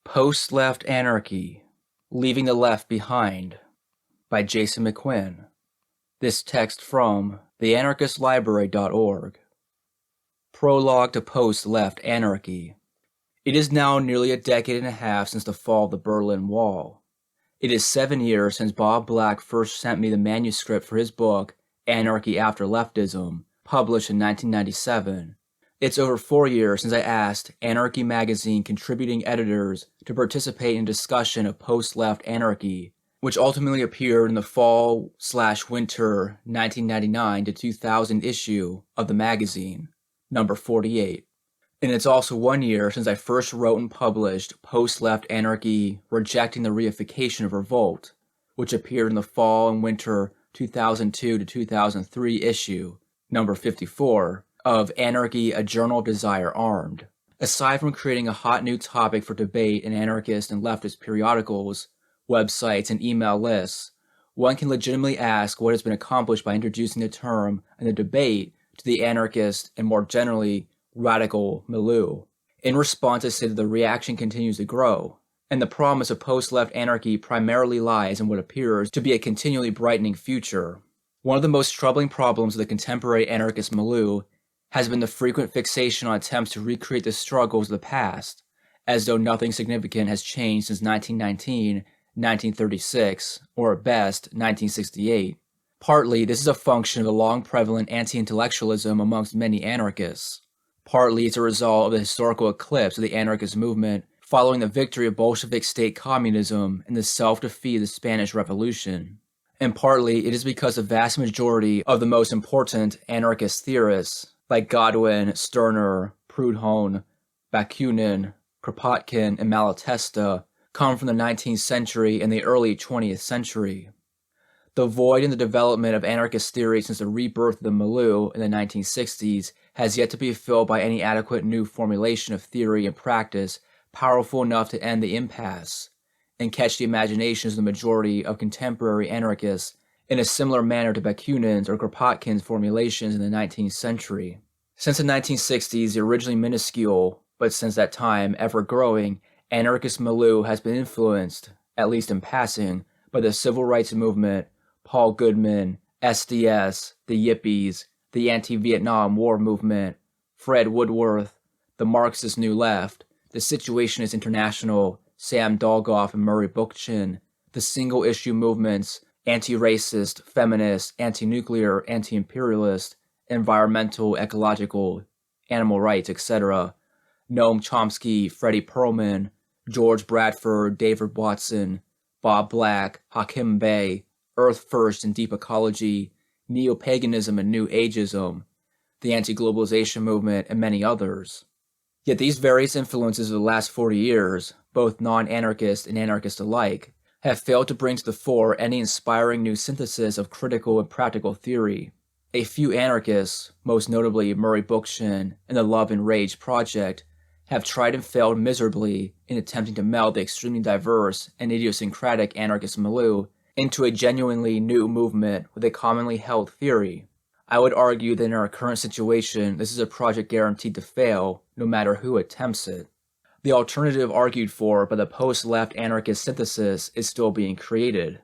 Post-Left Anarchy, Leaving the Left Behind by Jason McQuinn. This text from theanarchistlibrary.org. Prologue to Post-Left Anarchy. It is now nearly a decade and a half since the fall of the Berlin Wall. It is 7 years since Bob Black first sent me the manuscript for his book, Anarchy After Leftism, published in 1997. It's over 4 years since I asked Anarchy magazine contributing editors to participate in discussion of post-left anarchy, which ultimately appeared in the fall/winter 1999 to 2000 issue of the magazine, number 48. And it's also 1 year since I first wrote and published Post-Left Anarchy Rejecting the Reification of Revolt, which appeared in the fall and winter 2002 to 2003 issue, number 54, of Anarchy, A Journal of Desire Armed. Aside from creating a hot new topic for debate in anarchist and leftist periodicals, websites, and email lists, one can legitimately ask what has been accomplished by introducing the term and the debate to the anarchist and more generally radical milieu. In response, I say that the reaction continues to grow, and the promise of post-left anarchy primarily lies in what appears to be a continually brightening future. One of the most troubling problems of the contemporary anarchist milieu has been the frequent fixation on attempts to recreate the struggles of the past, as though nothing significant has changed since 1919, 1936, or at best, 1968. Partly, this is a function of the long-prevalent anti-intellectualism amongst many anarchists. Partly, it's a result of the historical eclipse of the anarchist movement following the victory of Bolshevik state communism and the self-defeat of the Spanish Revolution. And partly, it is because the vast majority of the most important anarchist theorists, like Godwin, Stirner, Proudhon, Bakunin, Kropotkin, and Malatesta, come from the 19th century and the early 20th century. The void in the development of anarchist theory since the rebirth of the milieu in the 1960s has yet to be filled by any adequate new formulation of theory and practice powerful enough to end the impasse and catch the imaginations of the majority of contemporary anarchists in a similar manner to Bakunin's or Kropotkin's formulations in the 19th century. Since the 1960s, the originally minuscule, but since that time ever-growing, anarchist milieu has been influenced, at least in passing, by the civil rights movement, Paul Goodman, SDS, the Yippies, the anti-Vietnam War movement, Fred Woodworth, the Marxist New Left, the Situationist International, Sam Dolgoff and Murray Bookchin, the single-issue movements, anti-racist, feminist, anti-nuclear, anti-imperialist, environmental, ecological, animal rights, etc., Noam Chomsky, Freddie Perlman, George Bradford, David Watson, Bob Black, Hakim Bey, Earth First and Deep Ecology, Neo-Paganism and New Ageism, the anti-globalization movement, and many others. Yet these various influences of the last 40 years, both non-anarchist and anarchist alike, have failed to bring to the fore any inspiring new synthesis of critical and practical theory. A few anarchists, most notably Murray Bookchin and the Love and Rage Project, have tried and failed miserably in attempting to meld the extremely diverse and idiosyncratic anarchist milieu into a genuinely new movement with a commonly held theory. I would argue that in our current situation, this is a project guaranteed to fail, no matter who attempts it. The alternative argued for by the post-left anarchist synthesis is still being created.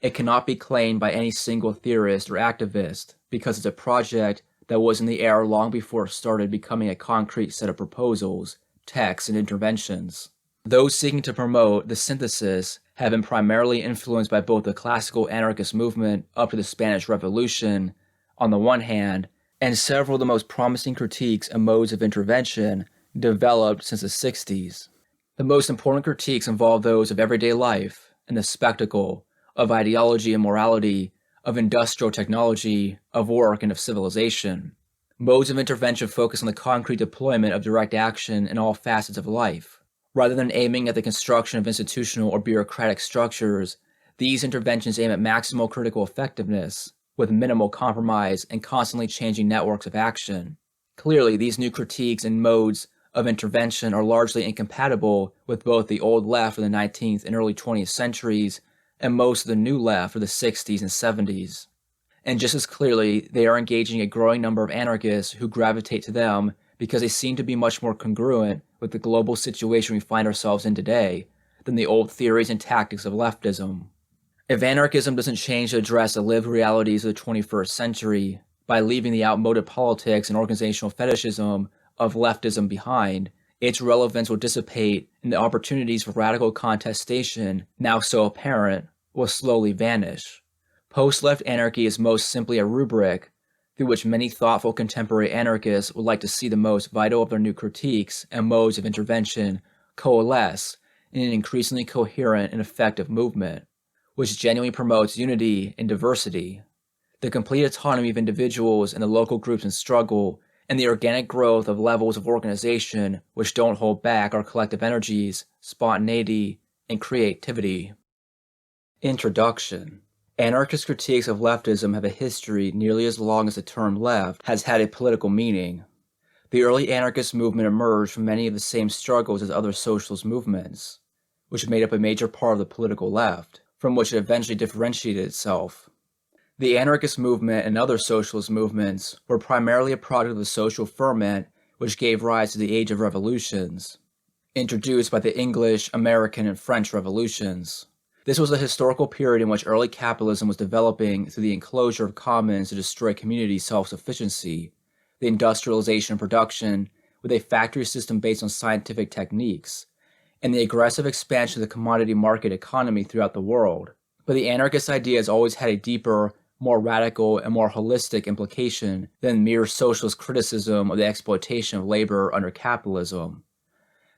It cannot be claimed by any single theorist or activist, because it's a project that was in the air long before it started becoming a concrete set of proposals, texts, and interventions. Those seeking to promote the synthesis have been primarily influenced by both the classical anarchist movement up to the Spanish Revolution, on the one hand, and several of the most promising critiques and modes of intervention developed since the 60s. The most important critiques involve those of everyday life and the spectacle, of ideology and morality, of industrial technology, of work, and of civilization. Modes of intervention focus on the concrete deployment of direct action in all facets of life. Rather than aiming at the construction of institutional or bureaucratic structures, these interventions aim at maximal critical effectiveness, with minimal compromise and constantly changing networks of action. Clearly, these new critiques and modes of intervention are largely incompatible with both the old left of the 19th and early 20th centuries and most of the new left of the 60s and 70s. And just as clearly, they are engaging a growing number of anarchists who gravitate to them because they seem to be much more congruent with the global situation we find ourselves in today than the old theories and tactics of leftism. If anarchism doesn't change to address the lived realities of the 21st century by leaving the outmoded politics and organizational fetishism of leftism behind, its relevance will dissipate and the opportunities for radical contestation, now so apparent, will slowly vanish. Post-left anarchy is most simply a rubric through which many thoughtful contemporary anarchists would like to see the most vital of their new critiques and modes of intervention coalesce in an increasingly coherent and effective movement, which genuinely promotes unity and diversity, the complete autonomy of individuals and the local groups in struggle, and the organic growth of levels of organization which don't hold back our collective energies, spontaneity, and creativity. Introduction. Anarchist critiques of leftism have a history nearly as long as the term left has had a political meaning. The early anarchist movement emerged from many of the same struggles as other socialist movements, which made up a major part of the political left, from which it eventually differentiated itself. The anarchist movement and other socialist movements were primarily a product of the social ferment which gave rise to the Age of Revolutions, introduced by the English, American, and French revolutions. This was a historical period in which early capitalism was developing through the enclosure of commons to destroy community self-sufficiency, the industrialization of production with a factory system based on scientific techniques, and the aggressive expansion of the commodity market economy throughout the world. But the anarchist idea has always had a deeper, more radical, and more holistic implication than mere socialist criticism of the exploitation of labor under capitalism.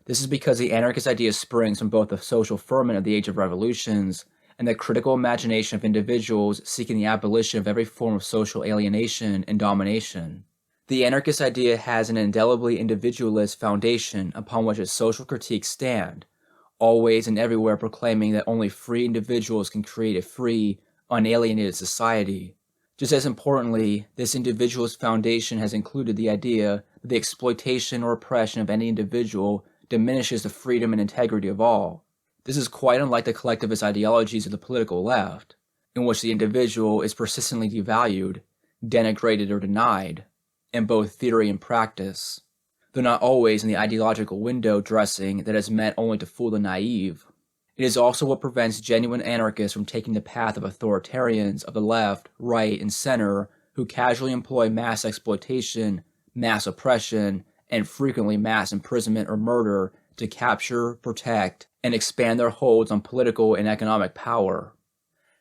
This is because the anarchist idea springs from both the social ferment of the Age of Revolutions and the critical imagination of individuals seeking the abolition of every form of social alienation and domination. The anarchist idea has an indelibly individualist foundation upon which its social critiques stand, always and everywhere proclaiming that only free individuals can create a free, unalienated society. Just as importantly, this individualist foundation has included the idea that the exploitation or oppression of any individual diminishes the freedom and integrity of all. This is quite unlike the collectivist ideologies of the political left, in which the individual is persistently devalued, denigrated, or denied, in both theory and practice, though not always in the ideological window dressing that is meant only to fool the naive. It is also what prevents genuine anarchists from taking the path of authoritarians of the left, right, and center who casually employ mass exploitation, mass oppression, and frequently mass imprisonment or murder to capture, protect, and expand their holds on political and economic power.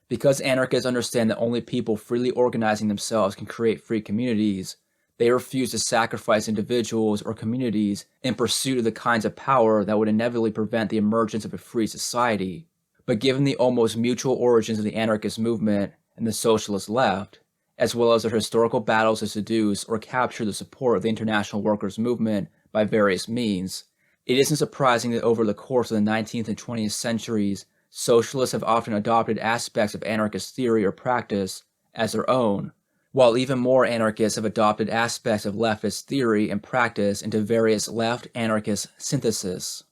Because anarchists understand that only people freely organizing themselves can create free communities, they refuse to sacrifice individuals or communities in pursuit of the kinds of power that would inevitably prevent the emergence of a free society. But given the almost mutual origins of the anarchist movement and the socialist left, as well as their historical battles to seduce or capture the support of the international workers' movement by various means, it isn't surprising that over the course of the 19th and 20th centuries, socialists have often adopted aspects of anarchist theory or practice as their own, while even more anarchists have adopted aspects of leftist theory and practice into various left anarchist syntheses.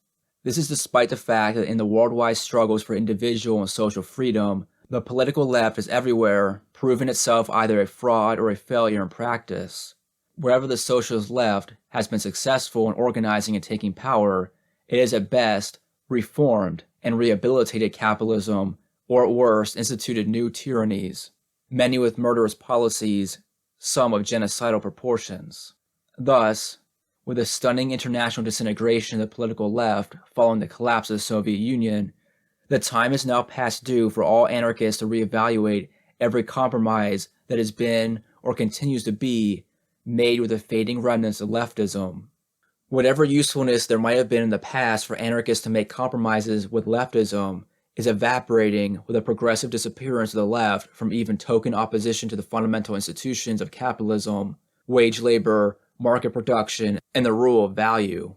This is despite the fact that in the worldwide struggles for individual and social freedom, the political left has everywhere proven itself either a fraud or a failure in practice. Wherever the socialist left has been successful in organizing and taking power, it has at best reformed and rehabilitated capitalism, or at worst instituted new tyrannies, many with murderous policies, some of genocidal proportions. Thus, with the stunning international disintegration of the political left following the collapse of the Soviet Union, the time is now past due for all anarchists to reevaluate every compromise that has been, or continues to be, made with the fading remnants of leftism. Whatever usefulness there might have been in the past for anarchists to make compromises with leftism is evaporating with the progressive disappearance of the left from even token opposition to the fundamental institutions of capitalism, wage labor, market production, and the rule of value.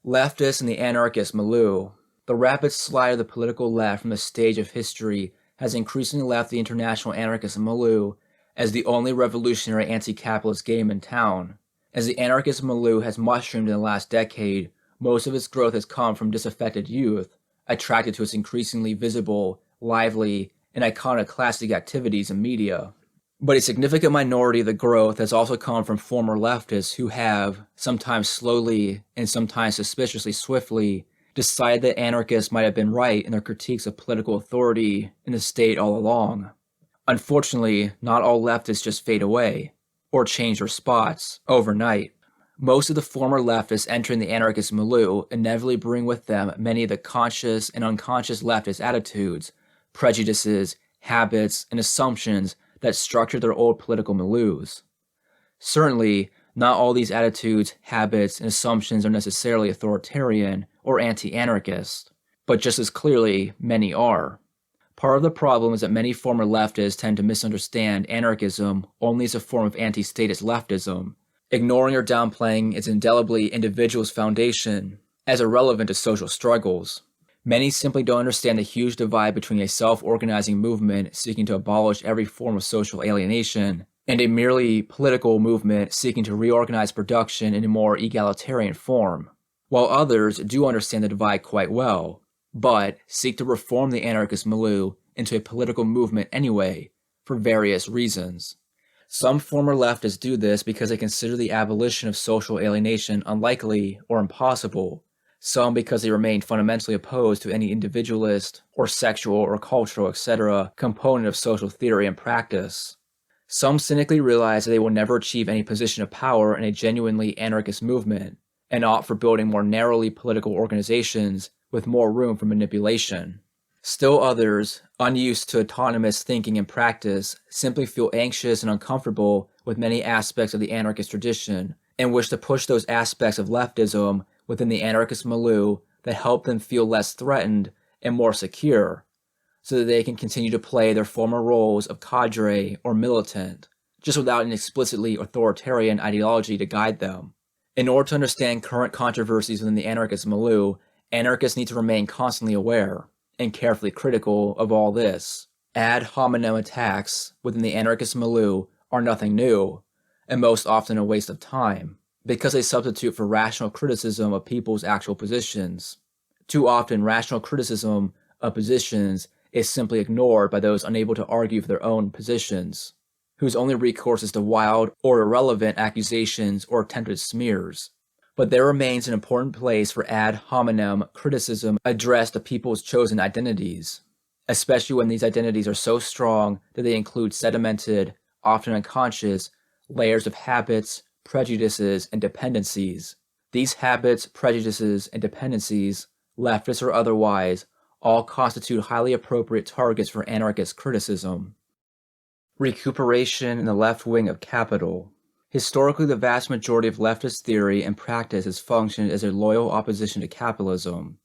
Leftists and the anarchist milieu. The rapid slide of the political left from the stage of history has increasingly left the international anarchist milieu as the only revolutionary anti-capitalist game in town. As the anarchist milieu has mushroomed in the last decade, most of its growth has come from disaffected youth, attracted to its increasingly visible, lively, and iconoclastic activities and media. But a significant minority of the growth has also come from former leftists who have, sometimes slowly and sometimes suspiciously swiftly, decided that anarchists might have been right in their critiques of political authority in the state all along. Unfortunately, not all leftists just fade away, or change their spots, overnight. Most of the former leftists entering the anarchist milieu inevitably bring with them many of the conscious and unconscious leftist attitudes, prejudices, habits, and assumptions that structure their old political milieus. Certainly, not all these attitudes, habits, and assumptions are necessarily authoritarian or anti-anarchist, but just as clearly, many are. Part of the problem is that many former leftists tend to misunderstand anarchism only as a form of anti-statist leftism, ignoring or downplaying its indelibly individualist foundation as irrelevant to social struggles. Many simply don't understand the huge divide between a self-organizing movement seeking to abolish every form of social alienation and a merely political movement seeking to reorganize production in a more egalitarian form, while others do understand the divide quite well, but seek to reform the anarchist milieu into a political movement anyway, for various reasons. Some former leftists do this because they consider the abolition of social alienation unlikely or impossible, some because they remain fundamentally opposed to any individualist or sexual or cultural, etc. component of social theory and practice. Some cynically realize that they will never achieve any position of power in a genuinely anarchist movement, and opt for building more narrowly political organizations with more room for manipulation. Still others, unused to autonomous thinking and practice, simply feel anxious and uncomfortable with many aspects of the anarchist tradition, and wish to push those aspects of leftism within the anarchist milieu that help them feel less threatened and more secure, so that they can continue to play their former roles of cadre or militant, just without an explicitly authoritarian ideology to guide them. In order to understand current controversies within the anarchist milieu, anarchists need to remain constantly aware and carefully critical of all this. Ad hominem attacks within the anarchist milieu are nothing new, and most often a waste of time, because they substitute for rational criticism of people's actual positions. Too often, rational criticism of positions is simply ignored by those unable to argue for their own positions, whose only recourse is to wild or irrelevant accusations or attempted smears. But there remains an important place for ad hominem criticism addressed to people's chosen identities, especially when these identities are so strong that they include sedimented, often unconscious, layers of habits, prejudices, and dependencies. These habits, prejudices, and dependencies, leftist or otherwise, all constitute highly appropriate targets for anarchist criticism. Recuperation in the left wing of capital. Historically, the vast majority of leftist theory and practice has functioned as a loyal opposition to capitalism.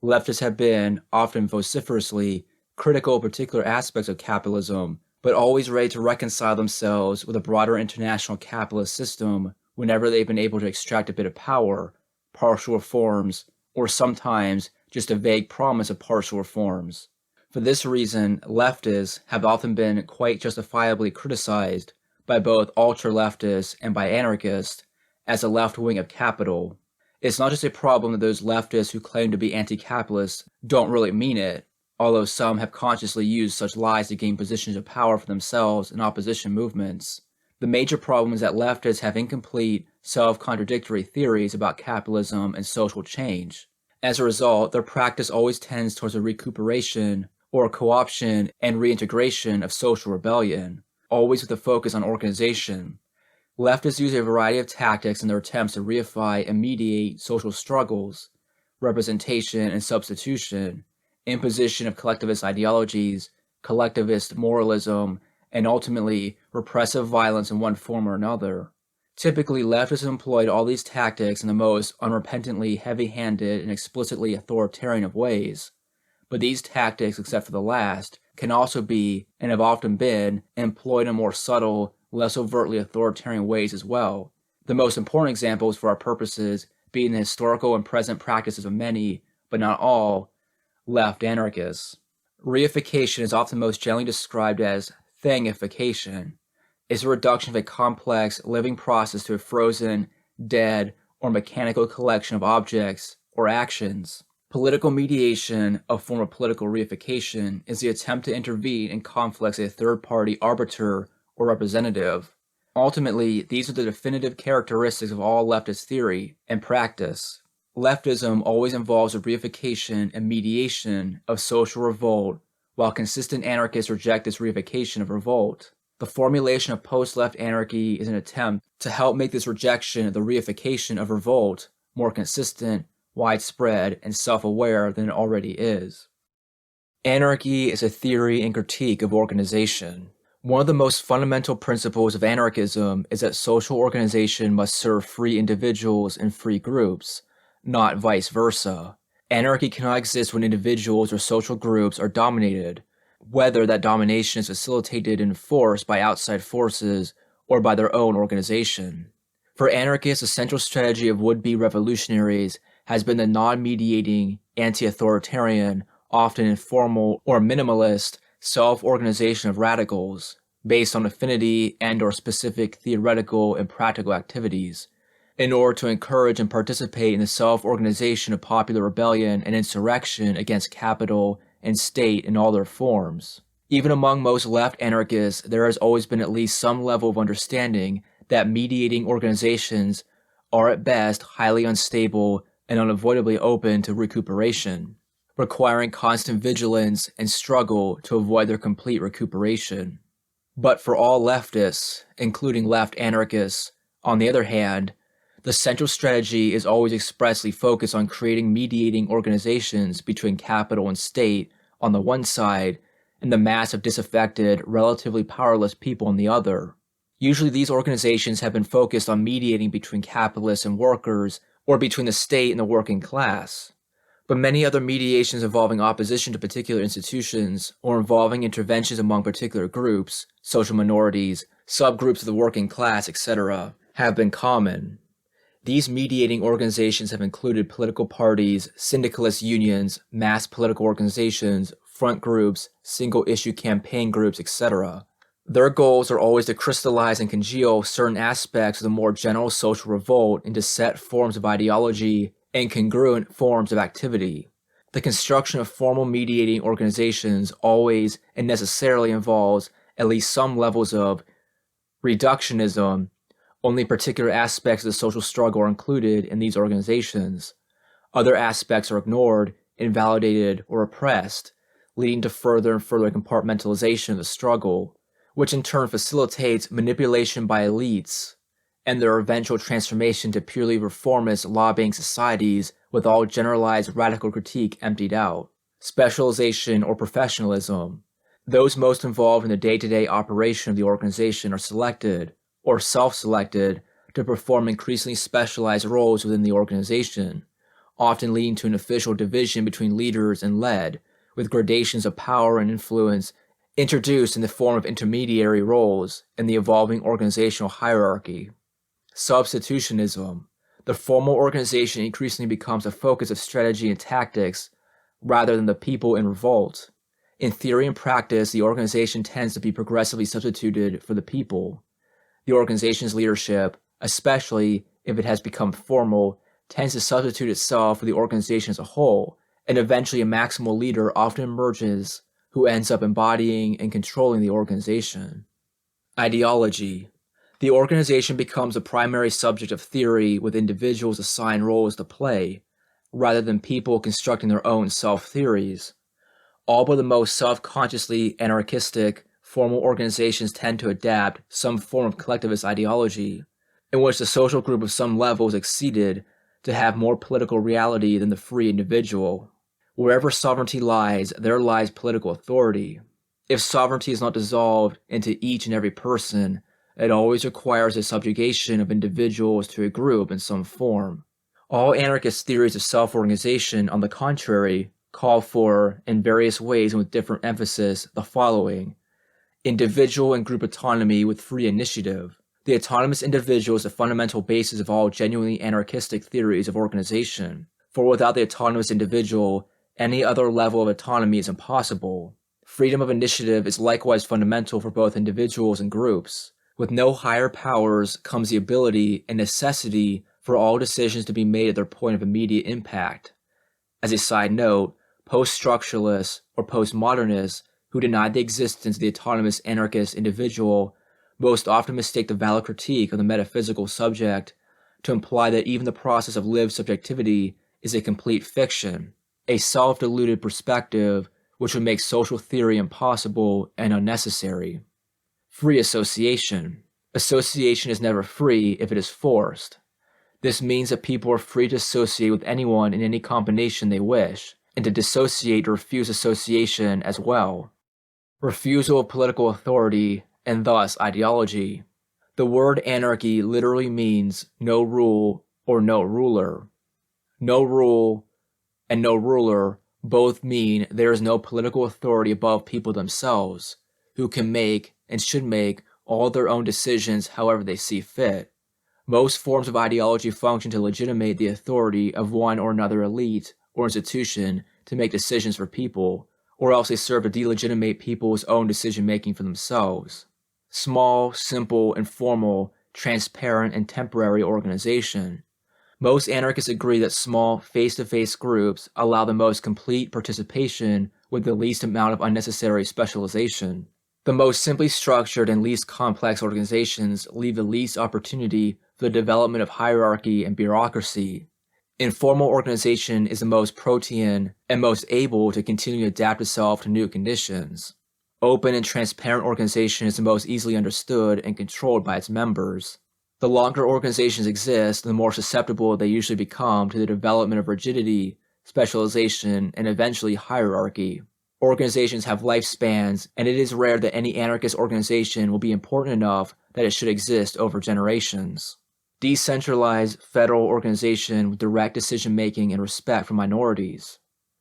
Leftists have been, often vociferously, critical of particular aspects of capitalism, but always ready to reconcile themselves with a broader international capitalist system whenever they've been able to extract a bit of power, partial reforms, or sometimes just a vague promise of partial reforms. For this reason, leftists have often been quite justifiably criticized by both ultra-leftists and by anarchists as a left wing of capital. It's not just a problem that those leftists who claim to be anti-capitalist don't really mean it, although some have consciously used such lies to gain positions of power for themselves in opposition movements. The major problem is that leftists have incomplete, self-contradictory theories about capitalism and social change. As a result, their practice always tends towards a recuperation or co-option and reintegration of social rebellion, always with a focus on organization. Leftists use a variety of tactics in their attempts to reify and mediate social struggles, representation and substitution, imposition of collectivist ideologies, collectivist moralism, and ultimately repressive violence in one form or another. Typically, leftists employed all these tactics in the most unrepentantly heavy-handed and explicitly authoritarian of ways. But these tactics, except for the last, can also be, and have often been, employed in more subtle, less overtly authoritarian ways as well. The most important examples for our purposes being the historical and present practices of many, but not all, left anarchists. Reification is often most generally described as thingification. It's a reduction of a complex, living process to a frozen, dead, or mechanical collection of objects or actions. Political mediation, a form of political reification, is the attempt to intervene in conflicts as a third-party arbiter or representative. Ultimately, these are the definitive characteristics of all leftist theory and practice. Leftism always involves the reification and mediation of social revolt, while consistent anarchists reject this reification of revolt. The formulation of post-left anarchy is an attempt to help make this rejection of the reification of revolt more consistent, widespread, and self-aware than it already is. Anarchy is a theory and critique of organization. One of the most fundamental principles of anarchism is that social organization must serve free individuals and free groups, not vice versa. Anarchy cannot exist when individuals or social groups are dominated, whether that domination is facilitated and enforced by outside forces or by their own organization. For anarchists, the central strategy of would-be revolutionaries has been the non-mediating, anti-authoritarian, often informal or minimalist self-organization of radicals, based on affinity and/or specific theoretical and practical activities, in order to encourage and participate in the self-organization of popular rebellion and insurrection against capital and state in all their forms. Even among most left anarchists, there has always been at least some level of understanding that mediating organizations are at best highly unstable and unavoidably open to recuperation, requiring constant vigilance and struggle to avoid their complete recuperation. But for all leftists, including left anarchists, on the other hand, the central strategy is always expressly focused on creating mediating organizations between capital and state on the one side and the mass of disaffected, relatively powerless people on the other. Usually these organizations have been focused on mediating between capitalists and workers, or between the state and the working class. But many other mediations involving opposition to particular institutions, or involving interventions among particular groups, social minorities, subgroups of the working class, etc., have been common. These mediating organizations have included political parties, syndicalist unions, mass political organizations, front groups, single-issue campaign groups, etc. Their goals are always to crystallize and congeal certain aspects of the more general social revolt into set forms of ideology and congruent forms of activity. The construction of formal mediating organizations always and necessarily involves at least some levels of reductionism. Only particular aspects of the social struggle are included in these organizations. Other aspects are ignored, invalidated, or oppressed, leading to further and further compartmentalization of the struggle, which in turn facilitates manipulation by elites and their eventual transformation to purely reformist lobbying societies with all generalized radical critique emptied out. Specialization or professionalism. Those most involved in the day-to-day operation of the organization are selected, or self-selected, to perform increasingly specialized roles within the organization, often leading to an official division between leaders and led, with gradations of power and influence introduced in the form of intermediary roles in the evolving organizational hierarchy. Substitutionism. The formal organization increasingly becomes a focus of strategy and tactics rather than the people in revolt. In theory and practice, the organization tends to be progressively substituted for the people. The organization's leadership, especially if it has become formal, tends to substitute itself for the organization as a whole, and eventually a maximal leader often emerges who ends up embodying and controlling the organization. Ideology. The organization becomes a primary subject of theory with individuals assigned roles to play, rather than people constructing their own self-theories. All but the most self-consciously anarchistic, formal organizations tend to adapt some form of collectivist ideology, in which the social group of some level is exceeded to have more political reality than the free individual. Wherever sovereignty lies, there lies political authority. If sovereignty is not dissolved into each and every person, it always requires a subjugation of individuals to a group in some form. All anarchist theories of self-organization, on the contrary, call for, in various ways and with different emphasis, the following: individual and group autonomy with free initiative. The autonomous individual is the fundamental basis of all genuinely anarchistic theories of organization, for without the autonomous individual, any other level of autonomy is impossible. Freedom of initiative is likewise fundamental for both individuals and groups. With no higher powers comes the ability and necessity for all decisions to be made at their point of immediate impact. As a side note, post-structuralists or postmodernists who deny the existence of the autonomous anarchist individual most often mistake the valid critique of the metaphysical subject to imply that even the process of lived subjectivity is a complete fiction, a self-deluded perspective which would make social theory impossible and unnecessary. Free association. Association is never free if it is forced. This means that people are free to associate with anyone in any combination they wish, and to dissociate or refuse association as well. Refusal of political authority, and thus ideology. The word anarchy literally means no rule or no ruler. No rule and no ruler both mean there is no political authority above people themselves, who can make and should make all their own decisions however they see fit. Most forms of ideology function to legitimate the authority of one or another elite or institution to make decisions for people, or else they serve to delegitimate people's own decision-making for themselves. Small, simple, informal, transparent, and temporary organization. Most anarchists agree that small, face-to-face groups allow the most complete participation with the least amount of unnecessary specialization. The most simply structured and least complex organizations leave the least opportunity for the development of hierarchy and bureaucracy. Informal organization is the most protean and most able to continue to adapt itself to new conditions. Open and transparent organization is the most easily understood and controlled by its members. The longer organizations exist, the more susceptible they usually become to the development of rigidity, specialization, and eventually hierarchy. Organizations have lifespans, and it is rare that any anarchist organization will be important enough that it should exist over generations. Decentralized federal organization with direct decision-making and respect for minorities.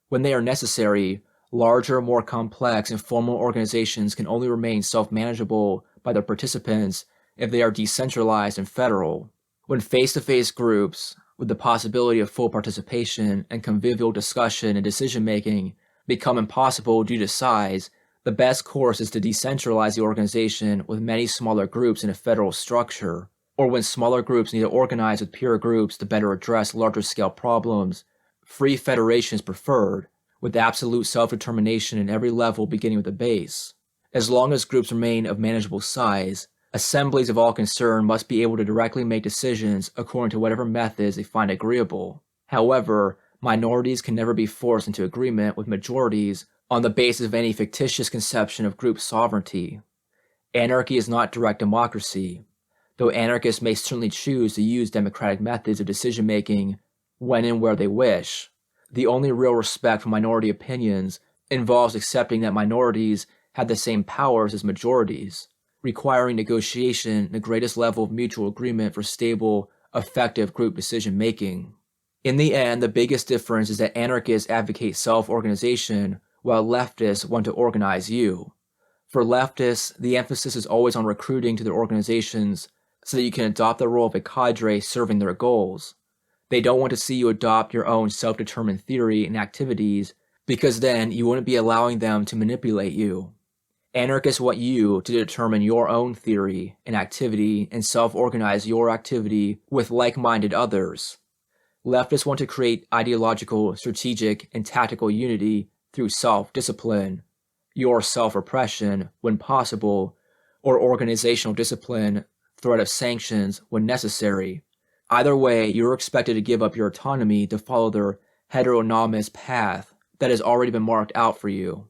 When they are necessary, larger, more complex, informal organizations can only remain self-manageable by their participants if they are decentralized and federal. When face-to-face groups, with the possibility of full participation and convivial discussion and decision-making, become impossible due to size, the best course is to decentralize the organization with many smaller groups in a federal structure, or when smaller groups need to organize with peer groups to better address larger-scale problems, free federation is preferred, with absolute self-determination in every level beginning with the base. As long as groups remain of manageable size, assemblies of all concerned must be able to directly make decisions according to whatever methods they find agreeable. However, minorities can never be forced into agreement with majorities on the basis of any fictitious conception of group sovereignty. Anarchy is not direct democracy, though anarchists may certainly choose to use democratic methods of decision-making when and where they wish. The only real respect for minority opinions involves accepting that minorities have the same powers as majorities, requiring negotiation and the greatest level of mutual agreement for stable, effective group decision-making. In the end, the biggest difference is that anarchists advocate self-organization, while leftists want to organize you. For leftists, the emphasis is always on recruiting to their organizations so that you can adopt the role of a cadre serving their goals. They don't want to see you adopt your own self-determined theory and activities, because then you wouldn't be allowing them to manipulate you. Anarchists want you to determine your own theory and activity and self-organize your activity with like-minded others. Leftists want to create ideological, strategic, and tactical unity through self-discipline, your self-repression when possible, or organizational discipline, threat of sanctions when necessary. Either way, you're expected to give up your autonomy to follow their heteronomous path that has already been marked out for you.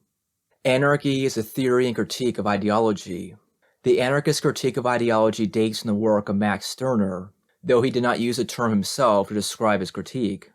Anarchy is a theory and critique of ideology. The anarchist critique of ideology dates from the work of Max Stirner, though he did not use the term himself to describe his critique.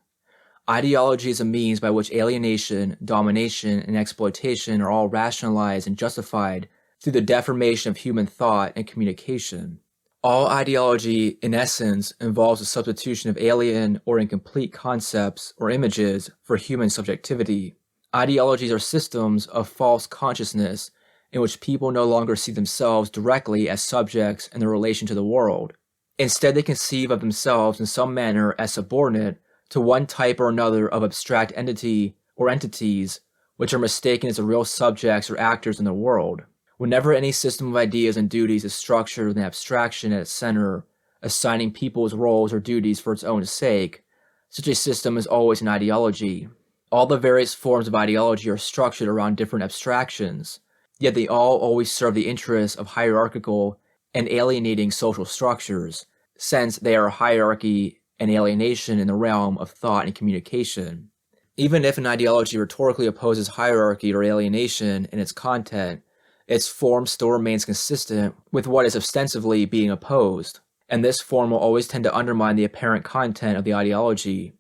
Ideology is a means by which alienation, domination, and exploitation are all rationalized and justified through the deformation of human thought and communication. All ideology, in essence, involves the substitution of alien or incomplete concepts or images for human subjectivity. Ideologies are systems of false consciousness in which people no longer see themselves directly as subjects in their relation to the world. Instead, they conceive of themselves in some manner as subordinate to one type or another of abstract entity or entities, which are mistaken as the real subjects or actors in the world. Whenever any system of ideas and duties is structured with an abstraction at its center, assigning people's roles or duties for its own sake, such a system is always an ideology. All the various forms of ideology are structured around different abstractions, yet they all always serve the interests of hierarchical and alienating social structures, since they are hierarchy and alienation in the realm of thought and communication. Even if an ideology rhetorically opposes hierarchy or alienation in its content, its form still remains consistent with what is ostensibly being opposed, and this form will always tend to undermine the apparent content of the ideology.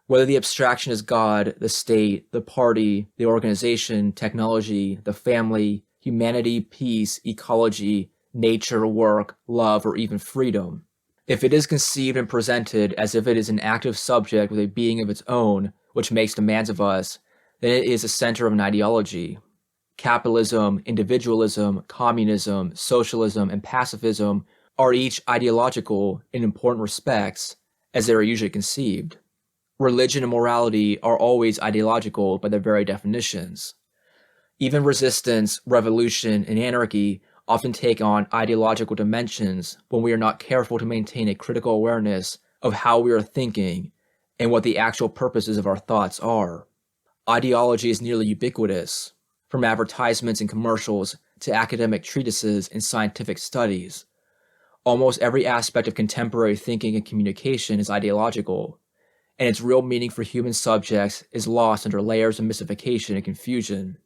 Whether the abstraction is God, the state, the party, the organization, technology, the family, humanity, peace, ecology, nature, work, love, or even freedom. If it is conceived and presented as if it is an active subject with a being of its own, which makes demands of us, then it is the center of an ideology. Capitalism, individualism, communism, socialism, and pacifism are each ideological in important respects, as they are usually conceived. Religion and morality are always ideological by their very definitions. Even resistance, revolution, and anarchy often take on ideological dimensions when we are not careful to maintain a critical awareness of how we are thinking and what the actual purposes of our thoughts are. Ideology is nearly ubiquitous, from advertisements and commercials to academic treatises and scientific studies. Almost every aspect of contemporary thinking and communication is ideological, and its real meaning for human subjects is lost under layers of mystification and confusion.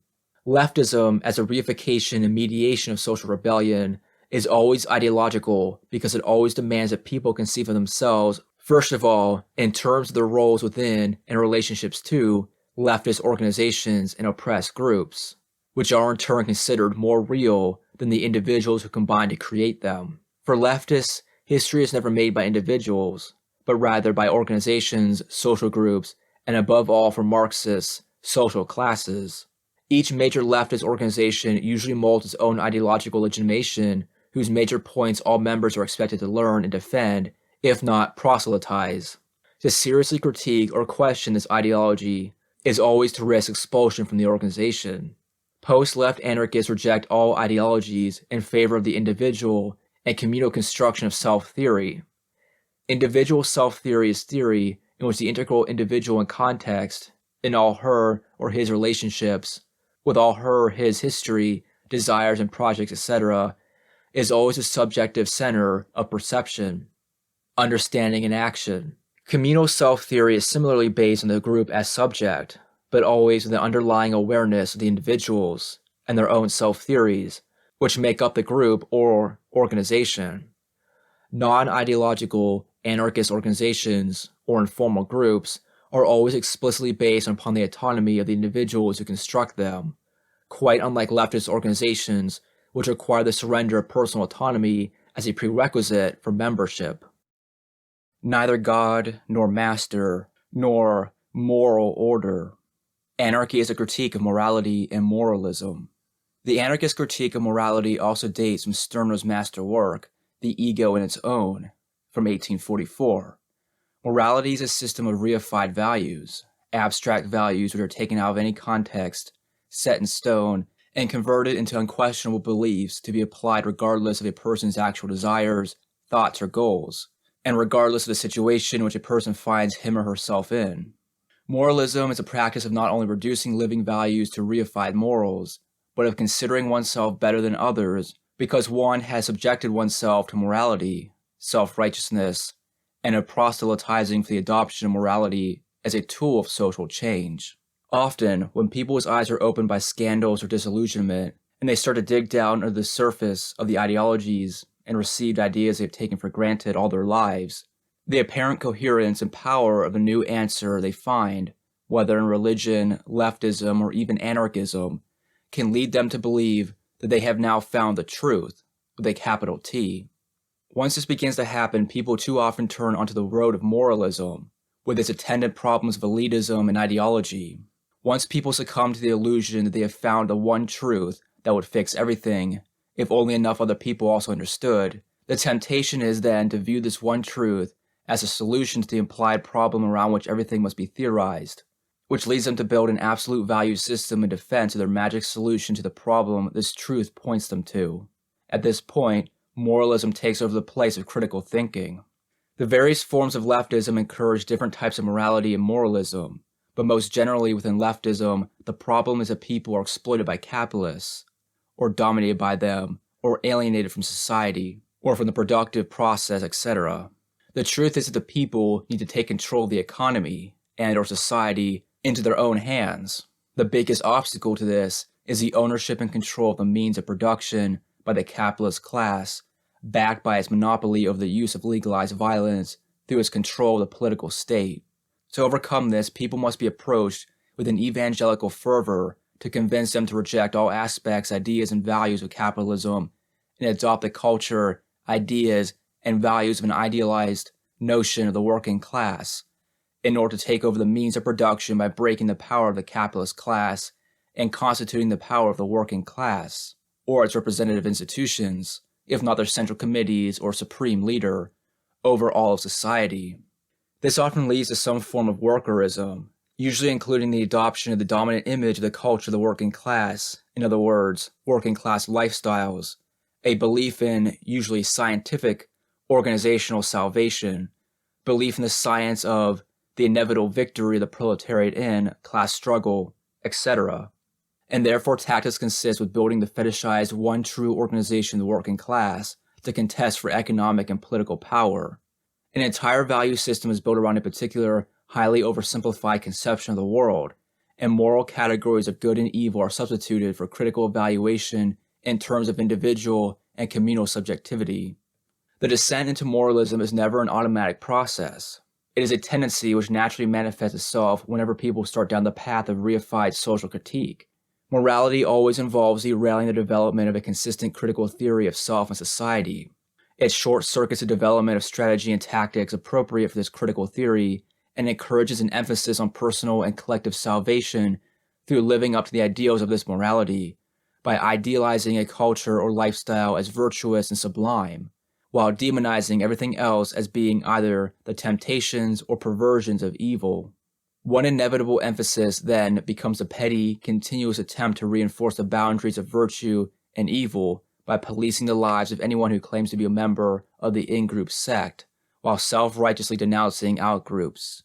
Leftism, as a reification and mediation of social rebellion, is always ideological because it always demands that people conceive of themselves, first of all, in terms of their roles within and relationships to leftist organizations and oppressed groups, which are in turn considered more real than the individuals who combine to create them. For leftists, history is never made by individuals, but rather by organizations, social groups, and above all for Marxists, social classes. Each major leftist organization usually molds its own ideological legitimation, whose major points all members are expected to learn and defend, if not proselytize. To seriously critique or question this ideology is always to risk expulsion from the organization. Post-left anarchists reject all ideologies in favor of the individual and communal construction of self-theory. Individual self-theory is theory in which the integral individual in context, in all her or his relationships, with all her or his history, desires and projects, etc., is always a subjective center of perception, understanding, and action. Communal self-theory is similarly based on the group as subject, but always with an underlying awareness of the individuals and their own self-theories, which make up the group or organization. Non-ideological anarchist organizations or informal groups are always explicitly based upon the autonomy of the individuals who construct them, quite unlike leftist organizations which require the surrender of personal autonomy as a prerequisite for membership. Neither God, nor master, nor moral order. Anarchy is a critique of morality and moralism. The anarchist critique of morality also dates from Stirner's master work, The Ego in Its Own, from 1844. Morality is a system of reified values, abstract values which are taken out of any context, set in stone, and converted into unquestionable beliefs to be applied regardless of a person's actual desires, thoughts, or goals, and regardless of the situation which a person finds him or herself in. Moralism is a practice of not only reducing living values to reified morals, but of considering oneself better than others because one has subjected oneself to morality, self-righteousness, and of proselytizing for the adoption of morality as a tool of social change. Often, when people's eyes are opened by scandals or disillusionment, and they start to dig down under the surface of the ideologies and received ideas they've taken for granted all their lives, the apparent coherence and power of a new answer they find, whether in religion, leftism, or even anarchism, can lead them to believe that they have now found the truth, with a capital T. Once this begins to happen, people too often turn onto the road of moralism, with its attendant problems of elitism and ideology. Once people succumb to the illusion that they have found the one truth that would fix everything, if only enough other people also understood, the temptation is then to view this one truth as a solution to the implied problem around which everything must be theorized, which leads them to build an absolute value system in defense of their magic solution to the problem this truth points them to. At this point, moralism takes over the place of critical thinking. The various forms of leftism encourage different types of morality and moralism, but most generally within leftism, the problem is that people are exploited by capitalists, or dominated by them, or alienated from society. or from the productive process, etc. The truth is that the people need to take control of the economy and or society into their own hands. The biggest obstacle to this is the ownership and control of the means of production by the capitalist class, backed by its monopoly over the use of legalized violence through its control of the political state. To overcome this, people must be approached with an evangelical fervor to convince them to reject all aspects, ideas, and values of capitalism and adopt the culture, ideas, and values of an idealized notion of the working class, in order to take over the means of production by breaking the power of the capitalist class and constituting the power of the working class, or its representative institutions, if not their central committees or supreme leader, over all of society. This often leads to some form of workerism, usually including the adoption of the dominant image of the culture of the working class, in other words, working class lifestyles, a belief in, usually scientific, organizational salvation, belief in the science of the inevitable victory of the proletariat in class struggle, etc. And therefore tactics consist with building the fetishized one true organization of the working class to contest for economic and political power. An entire value system is built around a particular, highly oversimplified conception of the world, and moral categories of good and evil are substituted for critical evaluation in terms of individual and communal subjectivity. The descent into moralism is never an automatic process. It is a tendency which naturally manifests itself whenever people start down the path of reified social critique. Morality always involves derailing the development of a consistent critical theory of self and society. It short-circuits the development of strategy and tactics appropriate for this critical theory and encourages an emphasis on personal and collective salvation through living up to the ideals of this morality by idealizing a culture or lifestyle as virtuous and sublime, while demonizing everything else as being either the temptations or perversions of evil. One inevitable emphasis then becomes a petty, continuous attempt to reinforce the boundaries of virtue and evil by policing the lives of anyone who claims to be a member of the in-group sect, while self-righteously denouncing out-groups.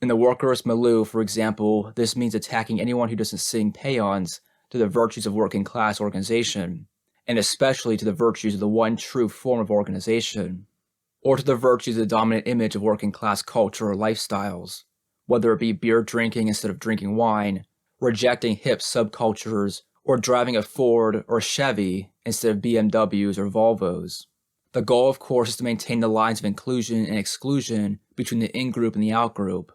In the workerist milieu, for example, this means attacking anyone who doesn't sing paeans to the virtues of working-class organization, and especially to the virtues of the one true form of organization, or to the virtues of the dominant image of working-class culture or lifestyles, whether it be beer drinking instead of drinking wine, rejecting hip subcultures, or driving a Ford or Chevy instead of BMWs or Volvos. The goal, of course, is to maintain the lines of inclusion and exclusion between the in-group and the out-group,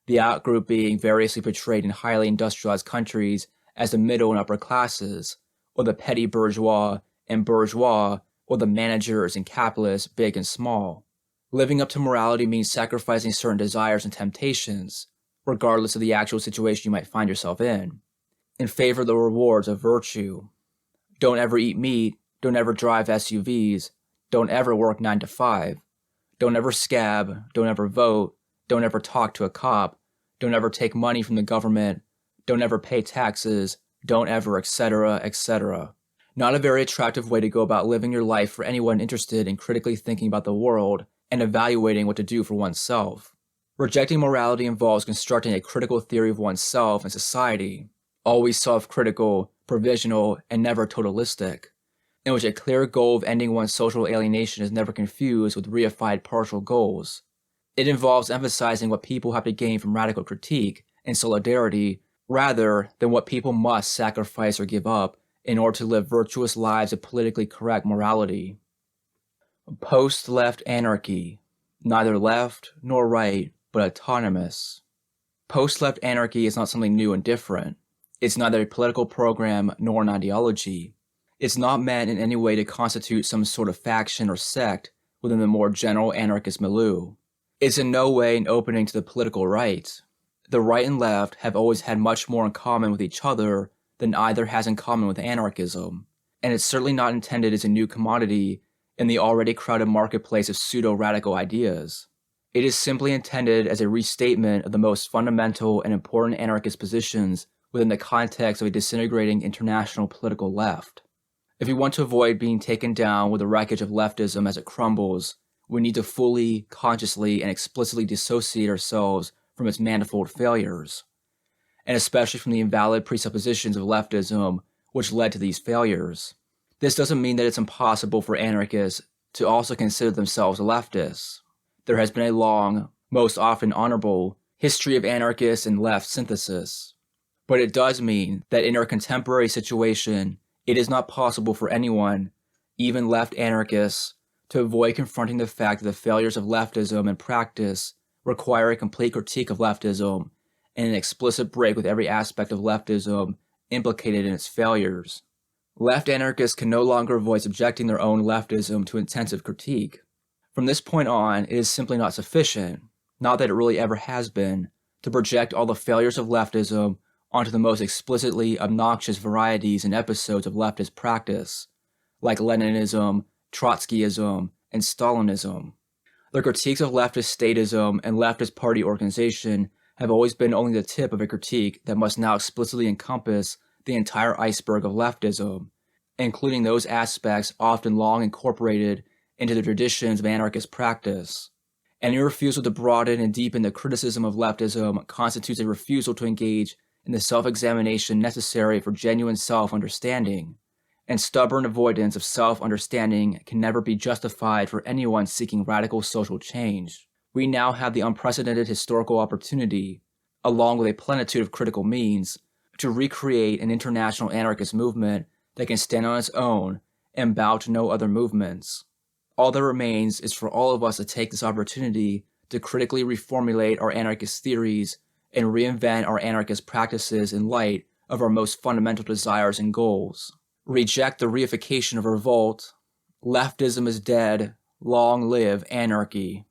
the out-group being variously portrayed in highly industrialized countries as the middle and upper classes, or the petty bourgeois, or the managers and capitalists, big and small. Living up to morality means sacrificing certain desires and temptations, regardless of the actual situation you might find yourself in favor of the rewards of virtue. Don't ever eat meat, don't ever drive SUVs, don't ever work 9 to 5, don't ever scab, don't ever vote, don't ever talk to a cop, don't ever take money from the government, don't ever pay taxes, don't ever, etc., etc. Not a very attractive way to go about living your life for anyone interested in critically thinking about the world and evaluating what to do for oneself. Rejecting morality involves constructing a critical theory of oneself and society, always self-critical, provisional, and never totalistic, in which a clear goal of ending one's social alienation is never confused with reified partial goals. It involves emphasizing what people have to gain from radical critique and solidarity rather than what people must sacrifice or give up in order to live virtuous lives of politically correct morality. Post-left anarchy, neither left nor right, but autonomous. Post-left anarchy is not something new and different. It's neither a political program nor an ideology. It's not meant in any way to constitute some sort of faction or sect within the more general anarchist milieu. It's in no way an opening to the political right. The right and left have always had much more in common with each other than either has in common with anarchism, and it's certainly not intended as a new commodity in the already crowded marketplace of pseudo-radical ideas. It is simply intended as a restatement of the most fundamental and important anarchist positions within the context of a disintegrating international political left. If we want to avoid being taken down with the wreckage of leftism as it crumbles, we need to fully, consciously, and explicitly dissociate ourselves from its manifold failures, and especially from the invalid presuppositions of leftism which led to these failures. This doesn't mean that it's impossible for anarchists to also consider themselves leftists. There has been a long, most often honorable, history of anarchist and left synthesis. But it does mean that in our contemporary situation, it is not possible for anyone, even left anarchists, to avoid confronting the fact that the failures of leftism in practice require a complete critique of leftism and an explicit break with every aspect of leftism implicated in its failures. Left anarchists can no longer avoid subjecting their own leftism to intensive critique. From this point on, it is simply not sufficient, not that it really ever has been, to project all the failures of leftism onto the most explicitly obnoxious varieties and episodes of leftist practice, like Leninism, Trotskyism, and Stalinism. The critiques of leftist statism and leftist party organization have always been only the tip of a critique that must now explicitly encompass the entire iceberg of leftism, including those aspects often long incorporated into the traditions of anarchist practice. Any refusal to broaden and deepen the criticism of leftism constitutes a refusal to engage in the self-examination necessary for genuine self-understanding, and stubborn avoidance of self-understanding can never be justified for anyone seeking radical social change. We now have the unprecedented historical opportunity, along with a plenitude of critical means, to recreate an international anarchist movement that can stand on its own and bow to no other movements. All that remains is for all of us to take this opportunity to critically reformulate our anarchist theories and reinvent our anarchist practices in light of our most fundamental desires and goals. Reject the reification of revolt. Leftism is dead. Long live anarchy.